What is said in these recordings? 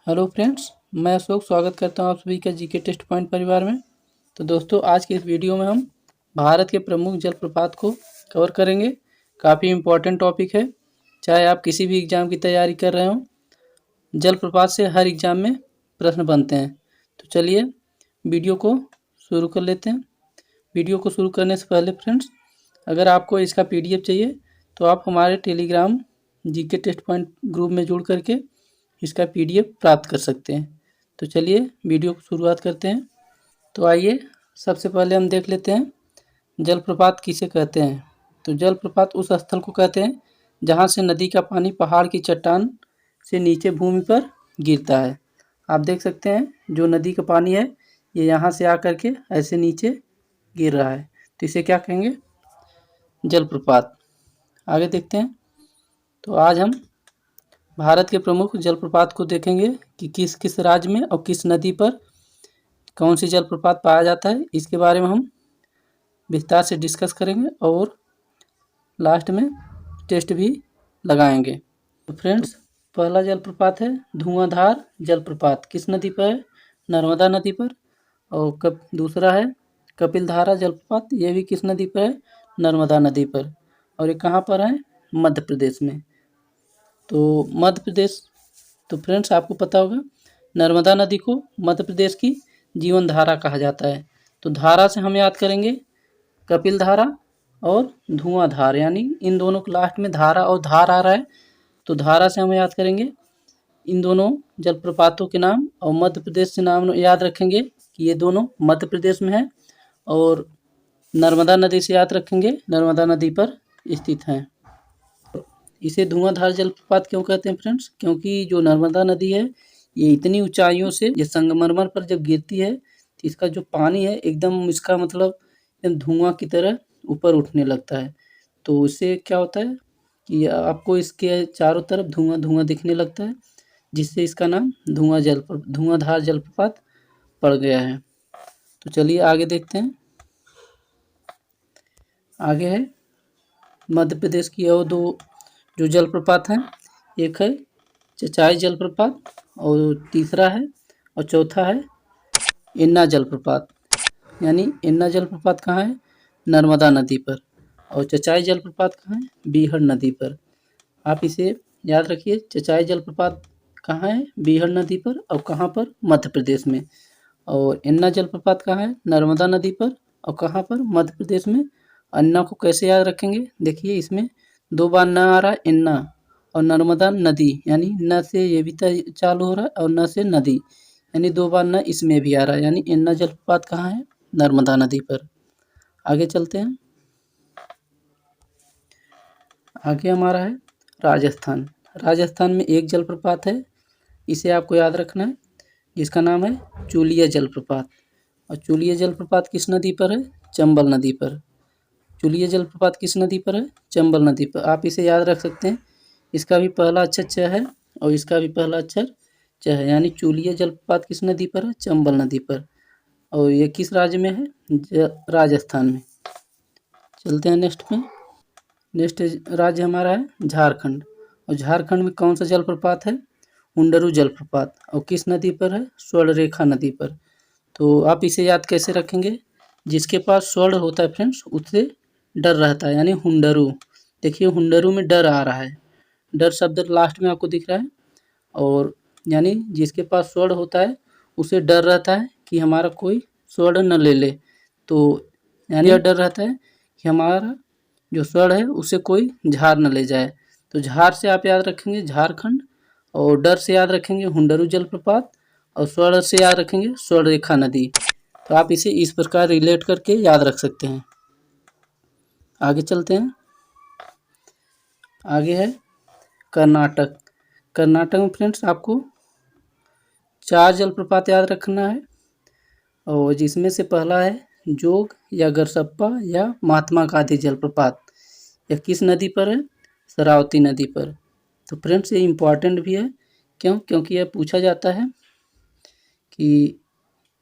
Hello friends, मैं अशोक स्वागत करता हूं आप सभी का जीके टेस्ट पॉइंट परिवार में। तो दोस्तों, आज के इस वीडियो में हम भारत के प्रमुख जलप्रपात को कवर करेंगे। काफ़ी इम्पोर्टेंट टॉपिक है, चाहे आप किसी भी एग्ज़ाम की तैयारी कर रहे हो। जलप्रपात से हर एग्ज़ाम में प्रश्न बनते हैं। तो चलिए वीडियो को शुरू कर लेते हैं। वीडियो को शुरू करने से पहले फ्रेंड्स, अगर आपको इसका PDF चाहिए तो आप हमारे Telegram GK test point group में जुड़ करके इसका PDF प्राप्त कर सकते हैं। तो चलिए वीडियो को शुरुआत करते हैं। तो आइए सबसे पहले हम देख लेते हैं जलप्रपात किसे कहते हैं। तो जलप्रपात उस स्थल को कहते हैं जहाँ से नदी का पानी पहाड़ की चट्टान से नीचे भूमि पर गिरता है। आप देख सकते हैं जो नदी का पानी है ये यहाँ से आकर के ऐसे नीचे गिर रहा है, तो इसे क्या कहेंगे? जलप्रपात। आगे देखते हैं। तो आज हम भारत के प्रमुख जलप्रपात को देखेंगे कि किस किस राज्य में और किस नदी पर कौन सी जलप्रपात पाया जाता है। इसके बारे में हम विस्तार से डिस्कस करेंगे और लास्ट में टेस्ट भी लगाएंगे। तो फ्रेंड्स, पहला जलप्रपात है धुआंधार जलप्रपात। किस नदी पर है? नर्मदा नदी पर। और दूसरा है कपिलधारा जलप्रपात, ये भी किस नदी पर है? नर्मदा नदी पर। और ये कहाँ पर है? मध्य प्रदेश में। तो मध्य प्रदेश, तो फ्रेंड्स आपको पता होगा नर्मदा नदी को मध्य प्रदेश की जीवन धारा कहा जाता है। तो धारा से हम याद करेंगे कपिल धारा और धुआंधार, यानी इन दोनों के लास्ट में धारा और धार आ रहा है, तो धारा से हम याद करेंगे इन दोनों जलप्रपातों के नाम। और मध्य प्रदेश से नाम याद रखेंगे कि ये दोनों मध्य प्रदेश में है। और नर्मदा नदी से याद रखेंगे नर्मदा नदी पर स्थित हैं। इसे धुआंधार जलप्रपात क्यों कहते हैं फ्रेंड्स? क्योंकि जो नर्मदा नदी है ये इतनी ऊंचाइयों से ये संगमरमर पर जब गिरती है तो इसका जो पानी है एकदम, इसका मतलब धुआं की तरह ऊपर उठने लगता है। तो उससे क्या होता है कि आपको इसके चारों तरफ धुआं धुआं दिखने लगता है, जिससे इसका नाम धुआंधार जलप्रपात पड़ गया है। तो चलिए आगे देखते हैं। आगे है मध्य प्रदेश की और दो जो जलप्रपात हैं, एक है चचाई जलप्रपात और तीसरा है और चौथा है इन्ना जलप्रपात। यानी इन्ना जलप्रपात कहाँ है? नर्मदा नदी पर। और चचाई जलप्रपात कहाँ है? बीहड़ नदी पर। आप इसे याद रखिए, चचाई जलप्रपात कहाँ है? बीहड़ नदी पर। और कहाँ पर? मध्य प्रदेश में। और इन्ना जलप्रपात कहाँ है? नर्मदा नदी पर। और कहाँ पर? मध्य प्रदेश में। अन्ना को कैसे याद रखेंगे? देखिए इसमें दो बार न आ रहा है, इन्ना, और नर्मदा नदी, यानी न से ये भी चालू हो रहा है और न से नदी, यानी दो बार न इसमें भी आ रहा है, यानी इन्ना जलप्रपात कहाँ है? नर्मदा नदी पर। आगे चलते हैं। आगे हमारा है राजस्थान। राजस्थान में एक जलप्रपात है, इसे आपको याद रखना है, जिसका नाम है चूलिया जलप्रपात। और चूलिया जलप्रपात किस नदी पर है? चंबल नदी पर। चूलिया जलप्रपात किस नदी पर है? चंबल नदी पर। आप इसे याद रख सकते हैं, इसका भी पहला अक्षर च है और इसका भी पहला अक्षर च है, यानी चूलिया जलप्रपात किस नदी पर है? चंबल नदी पर। और ये किस राज्य में है? राजस्थान में। चलते हैं नेक्स्ट में। नेक्स्ट राज्य हमारा है झारखंड। और झारखंड में कौन सा जलप्रपात है? हुंडरू जलप्रपात। और किस नदी पर है? स्वर्णरेखा नदी पर। तो आप इसे याद कैसे रखेंगे? जिसके पास स्वर्ण होता है फ्रेंड्स, उससे डर रहता है, यानी हुंडरू। देखिए हुंडरू में डर आ रहा है, डर शब्द लास्ट में आपको दिख रहा है। और यानी जिसके पास स्वर्ण होता है उसे डर रहता है कि हमारा कोई स्वर्ण न ले ले। तो यानी यह डर रहता है कि हमारा जो स्वर्ण है उसे कोई झार न ले जाए। तो झार से आप याद रखेंगे झारखंड, और डर से याद रखेंगे हुंडरू जलप्रपात, और स्वर्ण से याद रखेंगे स्वर्णरेखा नदी। तो आप इसे इस प्रकार रिलेट करके याद रख सकते हैं। आगे चलते हैं। आगे है कर्नाटक। कर्नाटक में फ्रेंड्स आपको 4 जलप्रपात याद रखना है, और जिसमें से पहला है जोग या गरसप्पा या महात्मा गांधी जलप्रपात। यह किस नदी पर है? शरावती नदी पर। तो फ्रेंड्स ये इम्पॉर्टेंट भी है, क्यों? क्योंकि यह पूछा जाता है कि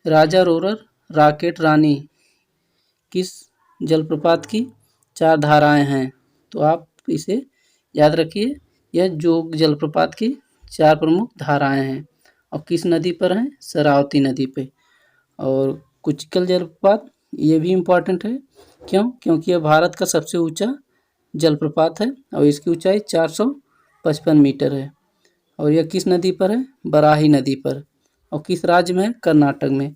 राजा रोरर राकेट रानी किस जलप्रपात की 4 धाराएं हैं। तो आप इसे याद रखिए, यह जोग जलप्रपात की 4 प्रमुख धाराएं हैं। और किस नदी पर है? शरावती नदी पे। और कुचिकल जलप्रपात ये भी इम्पॉर्टेंट है। क्यों? क्योंकि यह भारत का सबसे ऊंचा जलप्रपात है और इसकी ऊंचाई 455 मीटर है। और यह किस नदी पर है? बराही नदी पर। और किस राज्य में है? कर्नाटक में।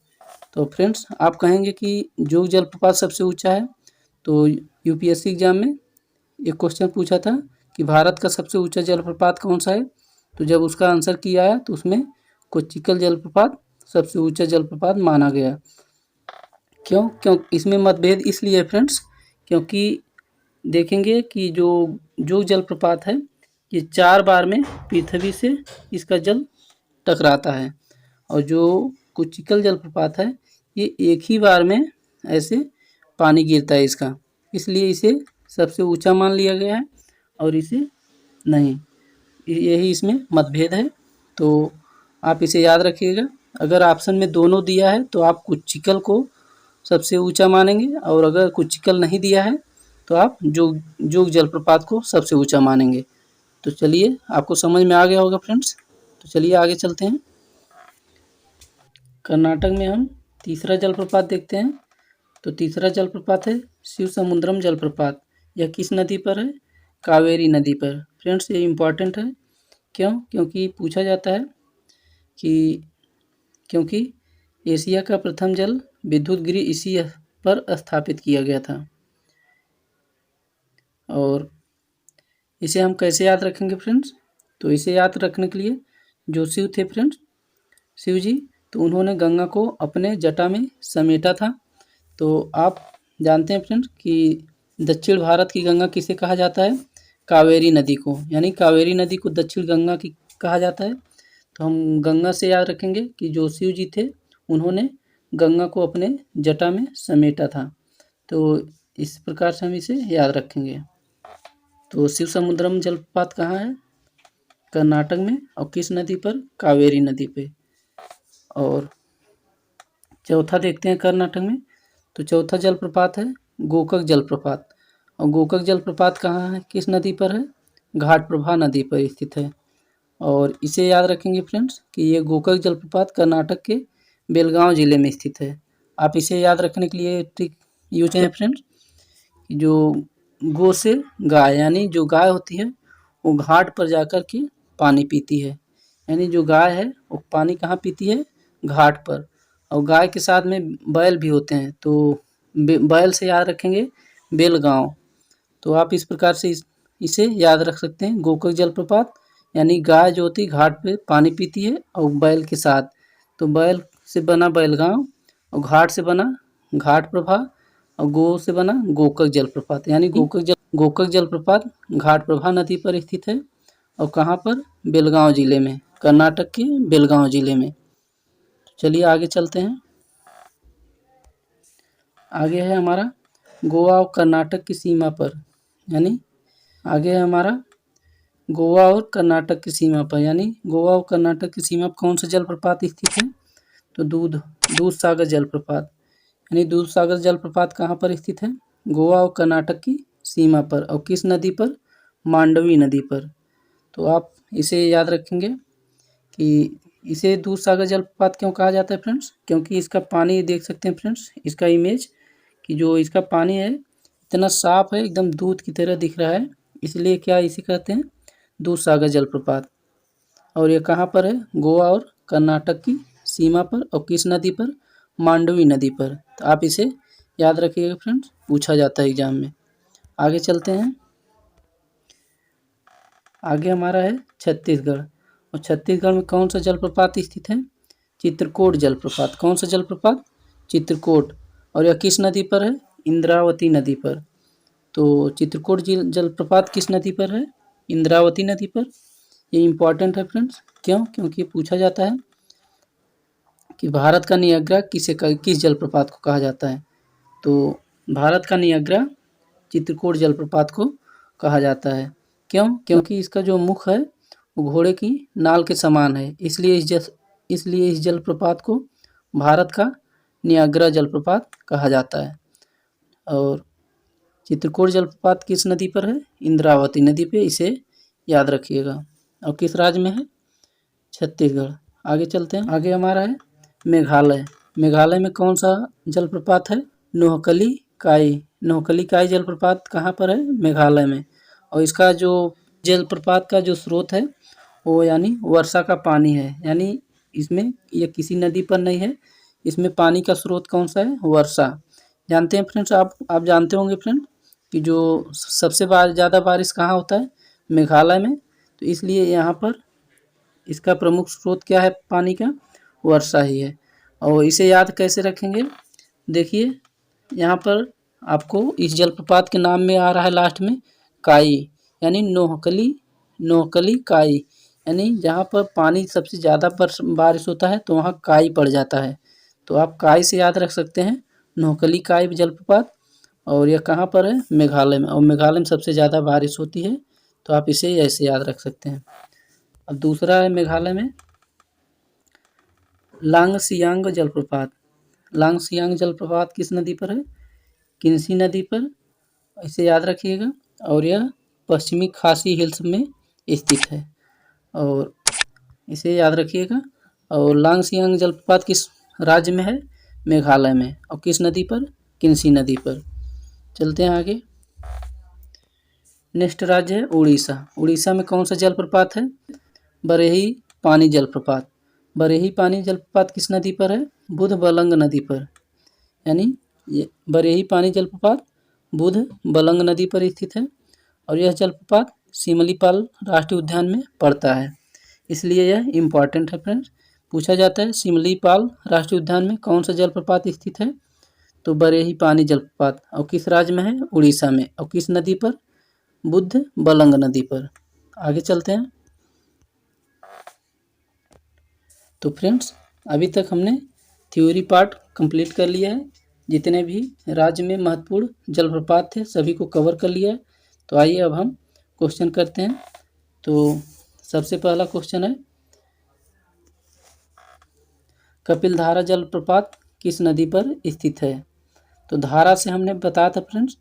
तो फ्रेंड्स, आप कहेंगे कि जोग जलप्रपात सबसे ऊंचा है, तो यूपीएससी एग्जाम में एक क्वेश्चन पूछा था कि भारत का सबसे ऊंचा जलप्रपात कौन सा है, तो जब उसका आंसर किया आया तो उसमें कोच्चिकल जलप्रपात सबसे ऊंचा जलप्रपात माना गया। क्यों इसमें मतभेद इसलिए है फ्रेंड्स, क्योंकि देखेंगे कि जो जोग जलप्रपात है ये 4 बार में पृथ्वी से इसका जल टकराता है, और जो कोच्चिकल जलप्रपात है ये एक ही बार में ऐसे पानी गिरता है इसका, इसलिए इसे सबसे ऊंचा मान लिया गया है और इसे नहीं। यही इसमें मतभेद है, तो आप इसे याद रखिएगा। अगर ऑप्शन में दोनों दिया है तो आप कोच्चिकल को सबसे ऊंचा मानेंगे, और अगर कोच्चिकल नहीं दिया है तो आप जोग जलप्रपात को सबसे ऊंचा मानेंगे। तो चलिए, आपको समझ में आ गया होगा फ्रेंड्स। तो चलिए आगे चलते हैं। कर्नाटक में हम तीसरा जलप्रपात देखते हैं। तो तीसरा जलप्रपात है शिवसमुद्रम जलप्रपात। यह किस नदी पर है? कावेरी नदी पर। फ्रेंड्स, ये इम्पॉर्टेंट है। क्यों? क्योंकि पूछा जाता है कि क्योंकि एशिया का प्रथम जल विद्युत गृह इसी पर स्थापित किया गया था। और इसे हम कैसे याद रखेंगे फ्रेंड्स? तो इसे याद रखने के लिए जो शिव थे फ्रेंड्स, शिव जी, तो उन्होंने गंगा को अपने जटा में समेटा था। तो आप जानते हैं फ्रेंड्स कि दक्षिण भारत की गंगा किसे कहा जाता है? कावेरी नदी को, यानी कावेरी नदी को दक्षिण गंगा की कहा जाता है। तो हम गंगा से याद रखेंगे कि जो शिव जी थे उन्होंने गंगा को अपने जटा में समेटा था। तो इस प्रकार से हम इसे याद रखेंगे। तो शिवसमुद्रम जलप्रपात कहाँ है? कर्नाटक में। और किस नदी पर? कावेरी नदी पे। और चौथा देखते हैं कर्नाटक में। तो चौथा जलप्रपात है गोकक जलप्रपात। और गोकक जलप्रपात कहाँ है? किस नदी पर है? घाटप्रभा नदी पर स्थित है। और इसे याद रखेंगे फ्रेंड्स कि ये गोकक जलप्रपात कर्नाटक के बेलगांव जिले में स्थित है। आप इसे याद रखने के लिए ट्रिक यूज है फ्रेंड्स, जो गो से गाय, यानी जो गाय होती है वो घाट पर जाकर के पानी पीती है। यानी जो गाय है वो पानी कहाँ पीती है? घाट पर। और गाय के साथ में बैल भी होते हैं, तो बैल से याद रखेंगे बेलगांव। तो आप इस प्रकार से इसे याद रख सकते हैं। गोकक जलप्रपात यानी गाय जो होती है घाट पे पानी पीती है और बैल के साथ, तो बैल से बना बैलगांव, और घाट से बना घाट प्रभा, और गो से बना गोकक जलप्रपात। यानी गोकक जलप्रपात घाट प्रभा नदी पर स्थित है। और कहाँ पर? बेलगांव जिले में, कर्नाटक के बेलगांव जिले में। चलिए आगे चलते हैं। आगे है हमारा गोवा और कर्नाटक की सीमा पर, यानी आगे है हमारा गोवा और कर्नाटक की सीमा पर, यानी गोवा और कर्नाटक की सीमा पर कौन सा जलप्रपात स्थित है? तो दूधसागर जलप्रपात। यानी दूधसागर जलप्रपात कहाँ पर स्थित है? गोवा और कर्नाटक की सीमा पर। और किस नदी पर? मांडवी नदी पर। तो आप इसे याद रखेंगे कि इसे दूधसागर जलप्रपात क्यों कहा जाता है फ्रेंड्स? क्योंकि इसका पानी देख सकते हैं फ्रेंड्स, इसका इमेज, कि जो इसका पानी है इतना साफ है, एकदम दूध की तरह दिख रहा है, इसलिए क्या इसे कहते हैं? दूधसागर जलप्रपात। और ये कहाँ पर है? गोवा और कर्नाटक की सीमा पर। और किस नदी पर? मांडवी नदी पर। तो आप इसे याद रखिएगा फ्रेंड्स, पूछा जाता है एग्जाम में। आगे चलते हैं। आगे हमारा है छत्तीसगढ़। और छत्तीसगढ़ में कौन सा जलप्रपात स्थित है? चित्रकोट जलप्रपात। कौन सा जलप्रपात? चित्रकोट। और यह किस नदी पर है? इंद्रावती नदी पर। तो चित्रकोट जलप्रपात किस नदी पर है? इंद्रावती नदी पर। ये इम्पॉर्टेंट है फ्रेंड्स। क्यों? क्योंकि पूछा जाता है कि भारत का नियाग्रा किस जलप्रपात को कहा जाता है? तो भारत का नियाग्रा चित्रकोट जलप्रपात को कहा जाता है। क्यों? क्योंकि इसका जो मुख है वो घोड़े की नाल के समान है, इसलिए इस जलप्रपात को भारत का नियाग्रा जलप्रपात कहा जाता है। और चित्रकोट जलप्रपात किस नदी पर है? इंद्रावती नदी पे। इसे याद रखिएगा। और किस राज्य में है? छत्तीसगढ़। आगे चलते हैं। आगे हमारा है मेघालय। मेघालय में कौन सा जलप्रपात है? नोहकली काई। नोहकली काई जलप्रपात कहाँ पर है? मेघालय में। और इसका जो जलप्रपात का जो स्रोत है वो यानी वर्षा का पानी है, यानी इसमें ये किसी नदी पर नहीं है, इसमें पानी का स्रोत कौन सा है? वर्षा। जानते हैं फ्रेंड्स, आप जानते होंगे फ्रेंड कि जो सबसे ज़्यादा बारिश कहाँ होता है? मेघालय में। तो इसलिए यहाँ पर इसका प्रमुख स्रोत क्या है पानी का? वर्षा ही है। और इसे याद कैसे रखेंगे? देखिए यहाँ पर आपको इस जलप्रपात के नाम में आ रहा है लास्ट में काई, यानी नोहकली काई, यानी जहाँ पर पानी सबसे ज़्यादा बारिश होता है तो वहाँ काई पड़ जाता है। तो आप काई से याद रख सकते हैं नोहकली काई जलप्रपात। और यह कहाँ पर है? मेघालय में। और मेघालय में सबसे ज़्यादा बारिश होती है, तो आप इसे ऐसे याद रख सकते हैं। अब दूसरा है मेघालय में लांगसियांग जलप्रपात। लांगसियांग जलप्रपात किस नदी पर है? किन्सी नदी पर, इसे याद रखिएगा। और यह पश्चिमी खासी हिल्स में स्थित है, और इसे याद रखिएगा। और लांगसियांग जलप्रपात किस राज्य में है? मेघालय में। और किस नदी पर? किन्सी नदी पर। चलते हैं आगे। नेक्स्ट राज्य है उड़ीसा। उड़ीसा में कौन सा जलप्रपात है? बरेही पानी जलप्रपात। बरेही पानी जलप्रपात किस नदी पर है? बुधबलंग नदी पर, यानी ये बरेही पानी जलप्रपात बुधबलंग नदी पर स्थित है। और यह जलप्रपात सिमलीपाल राष्ट्रीय उद्यान में पड़ता है, इसलिए यह इम्पॉर्टेंट है फ्रेंड्स। पूछा जाता है सिमलीपाल राष्ट्रीय उद्यान में कौन सा जलप्रपात स्थित है? तो बरेही पानी जलप्रपात। और किस राज्य में है? उड़ीसा में। और किस नदी पर? बुधबलंग नदी पर। आगे चलते हैं। तो फ्रेंड्स अभी तक हमने थ्योरी पार्ट कंप्लीट कर लिया है, जितने भी राज्य में महत्वपूर्ण जलप्रपात थे सभी को कवर कर लिया है। तो आइए अब हम क्वेश्चन करते हैं। तो सबसे पहला क्वेश्चन है कपिलधारा जलप्रपात किस नदी पर स्थित है? तो धारा से हमने बताया था फ्रेंड्स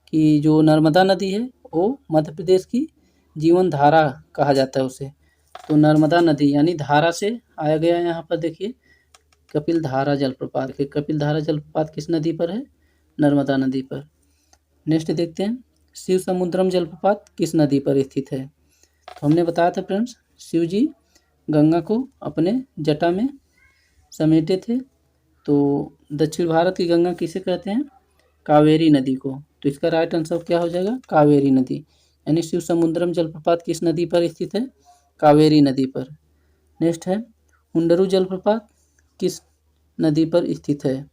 कि जो नर्मदा नदी है वो मध्य प्रदेश की जीवन धारा कहा जाता है उसे। तो नर्मदा नदी यानी धारा से आया गया है। यहाँ पर देखिए कपिलधारा जलप्रपात के कपिलधारा जलप्रपात किस नदी पर है? नर्मदा नदी पर। नेक्स्ट देखते हैं शिव समुद्रम जलप्रपात किस नदी पर स्थित है? तो हमने बताया था फ्रेंड्स शिव जी गंगा को अपने जटा में समेटे थे। तो दक्षिण भारत की गंगा किसे कहते हैं? कावेरी नदी को। तो इसका राइट आंसर क्या हो जाएगा? कावेरी नदी। यानी शिव समुद्रम जलप्रपात किस नदी पर स्थित है? कावेरी नदी पर। नेक्स्ट है हुंडरू जलप्रपात किस नदी पर स्थित है?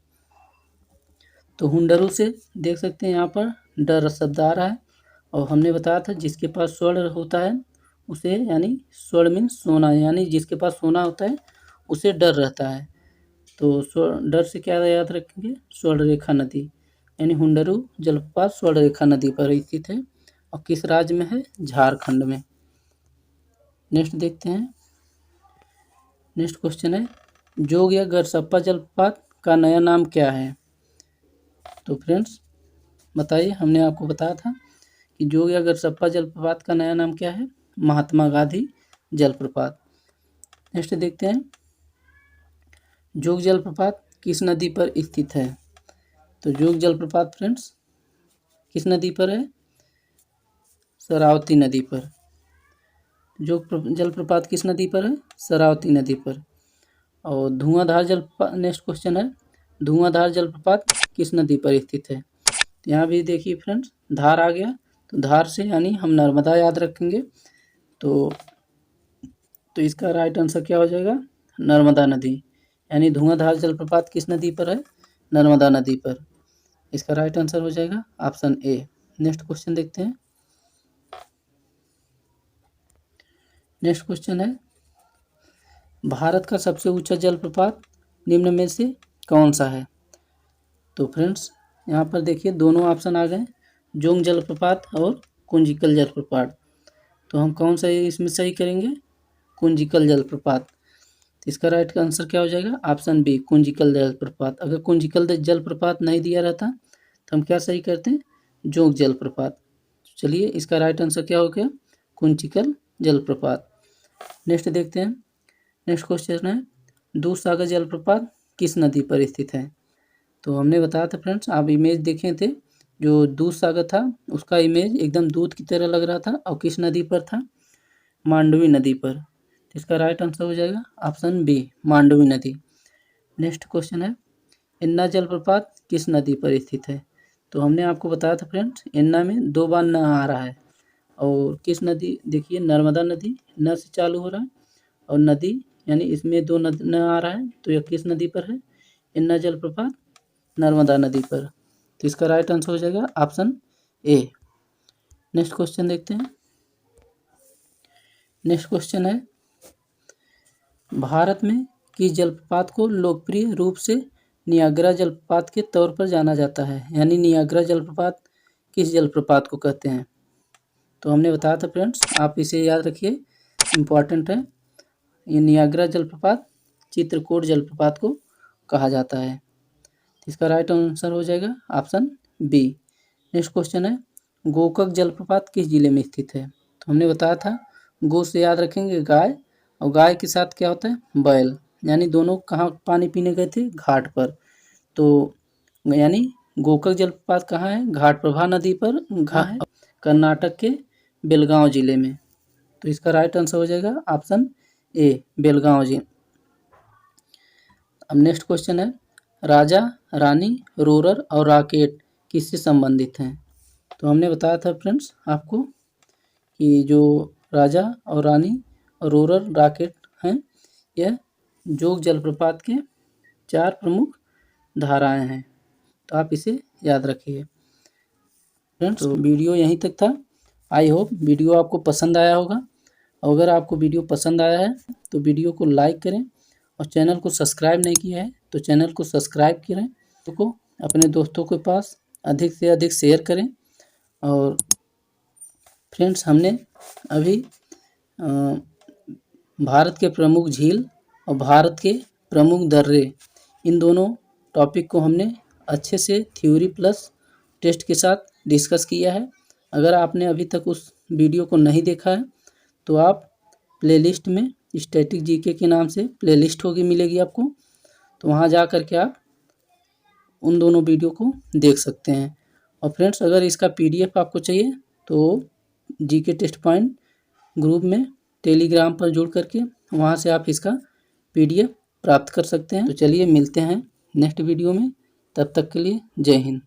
तो हुंडरू से देख सकते हैं यहाँ पर डर शब्द आ रहा है, और हमने बताया था जिसके पास स्वर्ण होता है उसे, यानी स्वर्ण मीन्स सोना, यानी जिसके पास सोना होता है उसे डर रहता है। तो डर से क्या याद रखेंगे? स्वर्ण रेखा नदी, यानी हुंडरू जलप्रपात स्वर्ण रेखा नदी पर स्थित है। और किस राज्य में है? झारखंड में। नेक्स्ट देखते हैं। नेक्स्ट क्वेश्चन है जोग या गरसप्पा जलप्रपात का नया नाम क्या है? तो फ्रेंड्स बताइए, हमने आपको बताया था कि जोग या गरसप्पा जलप्रपात का नया नाम क्या है? महात्मा गांधी जलप्रपात। नेक्स्ट देखते हैं जोग जलप्रपात किस नदी पर स्थित है? तो जोग जलप्रपात फ्रेंड्स किस नदी पर है? शरावती नदी पर। जोग जलप्रपात किस नदी पर है? शरावती नदी पर। और धुआंधार जलप्रपात, नेक्स्ट क्वेश्चन है धुआंधार जलप्रपात किस नदी पर स्थित है? यहाँ भी देखिए फ्रेंड्स धार आ गया, तो धार से यानी हम नर्मदा याद रखेंगे। तो इसका राइट आंसर क्या हो जाएगा? नर्मदा नदी। यानी धुआंधार जलप्रपात किस नदी पर है? नर्मदा नदी पर। इसका राइट आंसर हो जाएगा ऑप्शन ए। नेक्स्ट क्वेश्चन देखते हैं। नेक्स्ट क्वेश्चन है भारत का सबसे ऊंचा जलप्रपात निम्न में से कौन सा है? तो फ्रेंड्स यहाँ पर देखिए दोनों ऑप्शन आ गए, जोंग जलप्रपात और कुंजिकल जलप्रपात। तो हम कौन सा इसमें सही करेंगे? कुंजिकल जलप्रपात। तो इसका राइट आंसर क्या हो जाएगा? ऑप्शन बी कुंजिकल जलप्रपात। अगर कुंजिकल जलप्रपात नहीं दिया रहता तो हम क्या सही करते हैं? जोंग जलप्रपात। चलिए इसका राइट आंसर क्या हो गया? कुंजिकल जलप्रपात। नेक्स्ट देखते हैं नेक्स्ट क्वेश्चन है, दूधसागर जलप्रपात किस नदी पर स्थित है? तो हमने बताया था फ्रेंड्स, आप इमेज देखे थे, जो दूधसागर था उसका इमेज एकदम दूध की तरह लग रहा था, और किस नदी पर था? मांडवी नदी पर। इसका राइट आंसर हो जाएगा ऑप्शन बी, मांडवी नदी। नेक्स्ट क्वेश्चन है, इन्ना जलप्रपात किस नदी पर स्थित है? तो हमने आपको बताया था फ्रेंड्स, इन्ना में 2 बार न आ रहा है, और किस नदी, देखिए नर्मदा नदी न से चालू हो रहा है, और नदी यानी इसमें 2 न आ रहा है, तो यह किस नदी पर है? इन्ना जलप्रपात नर्मदा नदी पर। तो इसका राइट आंसर हो जाएगा ऑप्शन ए। नेक्स्ट क्वेश्चन देखते हैं। नेक्स्ट क्वेश्चन है, भारत में किस जलप्रपात को लोकप्रिय रूप से नियाग्रा जलप्रपात के तौर पर जाना जाता है? यानी नियाग्रा जलप्रपात किस जलप्रपात को कहते हैं? तो हमने बताया था फ्रेंड्स, आप इसे याद रखिए, इम्पॉर्टेंट है। ये नियाग्रा जलप्रपात चित्रकूट जलप्रपात को कहा जाता है। इसका राइट आंसर हो जाएगा ऑप्शन बी। नेक्स्ट क्वेश्चन है, गोकक जलप्रपात किस जिले में स्थित है? तो हमने बताया था, गो से याद रखेंगे गाय, और गाय के साथ क्या होता है? बैल, यानी दोनों कहाँ पानी पीने गए थे? घाट पर। तो यानी गोकक जलप्रपात कहाँ है? घाटप्रभा नदी पर, घाट कर्नाटक के बेलगांव जिले में। तो इसका राइट आंसर हो जाएगा ऑप्शन ए, बेलगांव जी। अब नेक्स्ट क्वेश्चन है, राजा, रानी, रोरर और रॉकेट किससे संबंधित हैं? तो हमने बताया था फ्रेंड्स आपको कि जो राजा और रानी और रोरर रॉकेट हैं, यह जोग जलप्रपात के 4 प्रमुख धाराएं हैं। तो आप इसे याद रखिए फ्रेंड्स। तो वीडियो यहीं तक था। आई होप वीडियो आपको पसंद आया होगा। अगर आपको वीडियो पसंद आया है तो वीडियो को लाइक करें, और चैनल को सब्सक्राइब नहीं किया है तो चैनल को सब्सक्राइब करें, तो अपने दोस्तों के पास अधिक से अधिक शेयर करें। और फ्रेंड्स, हमने अभी भारत के प्रमुख झील और भारत के प्रमुख दर्रे, इन दोनों टॉपिक को हमने अच्छे से थ्योरी प्लस टेस्ट के साथ डिस्कस किया है। अगर आपने अभी तक उस वीडियो को नहीं देखा है तो आप प्लेलिस्ट में स्टैटिक जीके के नाम से प्लेलिस्ट होगी, मिलेगी आपको, तो वहाँ जा कर के आप उन दोनों वीडियो को देख सकते हैं। और फ्रेंड्स, अगर इसका पीडीएफ आपको चाहिए तो जीके टेस्ट पॉइंट ग्रुप में टेलीग्राम पर जुड़ करके वहाँ से आप इसका पीडीएफ प्राप्त कर सकते हैं। तो चलिए मिलते हैं नेक्स्ट वीडियो में, तब तक के लिए जय हिंद।